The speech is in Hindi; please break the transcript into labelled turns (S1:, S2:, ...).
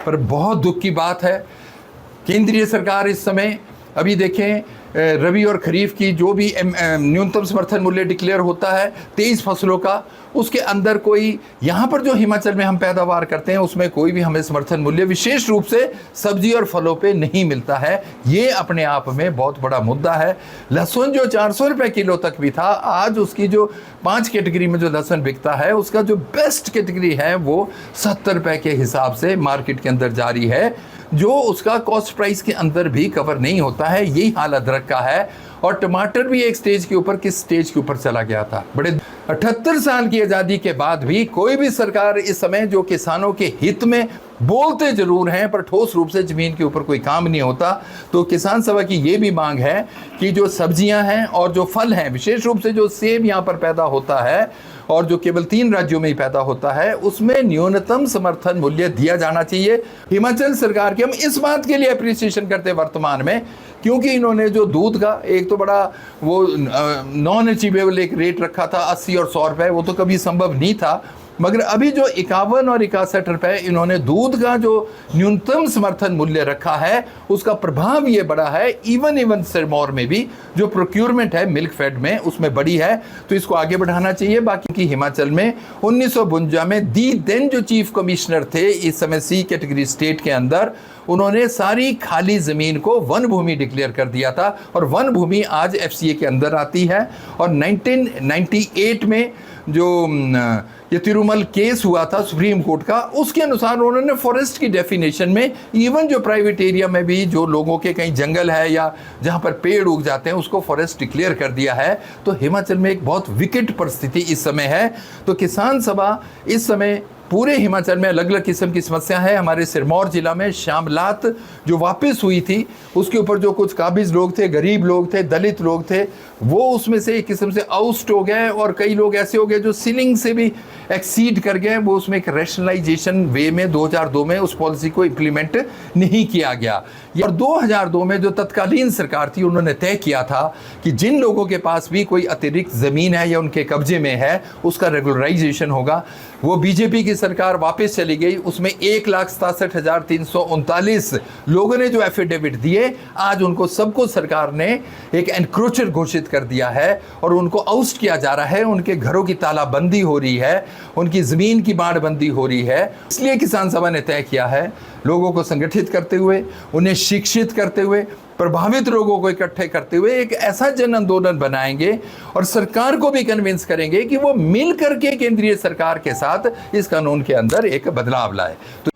S1: पर बहुत दुख की बात है, केंद्रीय सरकार इस समय, अभी देखें रबी और खरीफ की जो भी न्यूनतम समर्थन मूल्य डिक्लेयर होता है 23 फसलों का, उसके अंदर कोई यहाँ पर जो हिमाचल में हम पैदावार करते हैं उसमें कोई भी हमें समर्थन मूल्य विशेष रूप से सब्जी और फलों पे नहीं मिलता है। ये अपने आप में बहुत बड़ा मुद्दा है। लहसुन जो 400 रुपये किलो तक भी था, आज उसकी जो 5 कैटेगरी में जो लहसुन बिकता है उसका जो बेस्ट कैटेगरी है वो 70 रुपये के हिसाब से मार्केट के अंदर जारी है, जो उसका कॉस्ट प्राइस के अंदर भी कवर नहीं होता है। यही हाल अदरक का है। और टमाटर भी एक स्टेज के ऊपर किस स्टेज के ऊपर चला गया था। बड़े 78 साल की आज़ादी के बाद भी कोई भी सरकार इस समय जो किसानों के हित में बोलते जरूर हैं पर ठोस रूप से ज़मीन के ऊपर कोई काम नहीं होता। तो किसान सभा की ये भी मांग है कि जो सब्जियां हैं और जो फल हैं, विशेष रूप से जो सेब यहाँ पर पैदा होता है और जो केवल 3 राज्यों में ही पैदा होता है, उसमें न्यूनतम समर्थन मूल्य दिया जाना चाहिए। हिमाचल सरकार की हम इस बात के लिए अप्रिसिएशन करते हैं वर्तमान में, क्योंकि इन्होंने जो दूध का एक तो बड़ा वो नॉन अचीवेबल एक रेट रखा था 80 और 100 रुपये, वो तो कभी संभव नहीं था, मगर अभी जो 51 और 61 रुपये इन्होंने दूध का जो न्यूनतम समर्थन मूल्य रखा है उसका प्रभाव ये बड़ा है। इवन सिरमौर में भी जो प्रोक्योरमेंट है मिल्क फेड में उसमें बड़ी है, तो इसको आगे बढ़ाना चाहिए। बाकी की हिमाचल में 1952 में दी देन जो चीफ कमिश्नर थे इस समय सी कैटेगरी स्टेट के अंदर, उन्होंने सारी खाली ज़मीन को वन भूमि डिक्लेयर कर दिया था और वन भूमि आज एफसीए के अंदर आती है। और 1998 में जो ये तिरुमल केस हुआ था सुप्रीम कोर्ट का, उसके अनुसार उन्होंने फॉरेस्ट की डेफिनेशन में इवन जो प्राइवेट एरिया में भी जो लोगों के कहीं जंगल है या जहाँ पर पेड़ उग जाते हैं उसको फॉरेस्ट डिक्लेयर कर दिया है। तो हिमाचल में एक बहुत विकट परिस्थिति इस समय है। तो किसान सभा इस समय पूरे हिमाचल में अलग अलग किस्म की समस्या है। हमारे सिरमौर जिला में शामलात जो वापस हुई थी उसके ऊपर जो कुछ काबिज लोग थे, गरीब लोग थे, दलित लोग थे, वो उसमें से एक किस्म से आउस्ट हो गए और कई लोग ऐसे हो गए जो सीलिंग से भी एक्सीड कर गए। वो उसमें एक रैशनलाइजेशन वे में 2002 में उस पॉलिसी को इम्प्लीमेंट नहीं किया गया। और 2002 में जो तत्कालीन सरकार थी उन्होंने तय किया था कि जिन लोगों के पास भी कोई अतिरिक्त ज़मीन है या उनके कब्जे में है उसका रेगुलराइजेशन होगा। वो बीजेपी की सरकार वापस चली गई, उसमें 1,67,339 लोगों ने जो एफिडेविट दिए, आज उनको सबको सरकार ने एक एनक्रोचर घोषित कर दिया है और उनको आउस्ट किया जा रहा है। उनके घरों की तालाबंदी हो रही है, उनकी ज़मीन की बाड़बंदी हो रही है। इसलिए किसान सभा ने तय किया है लोगों को संगठित करते हुए, उन्हें शिक्षित करते हुए, प्रभावित लोगों को इकट्ठे करते हुए एक ऐसा जन आंदोलन बनाएंगे और सरकार को भी कन्विंस करेंगे कि वो मिल करके केंद्रीय सरकार के साथ इस कानून के अंदर एक बदलाव लाए। तो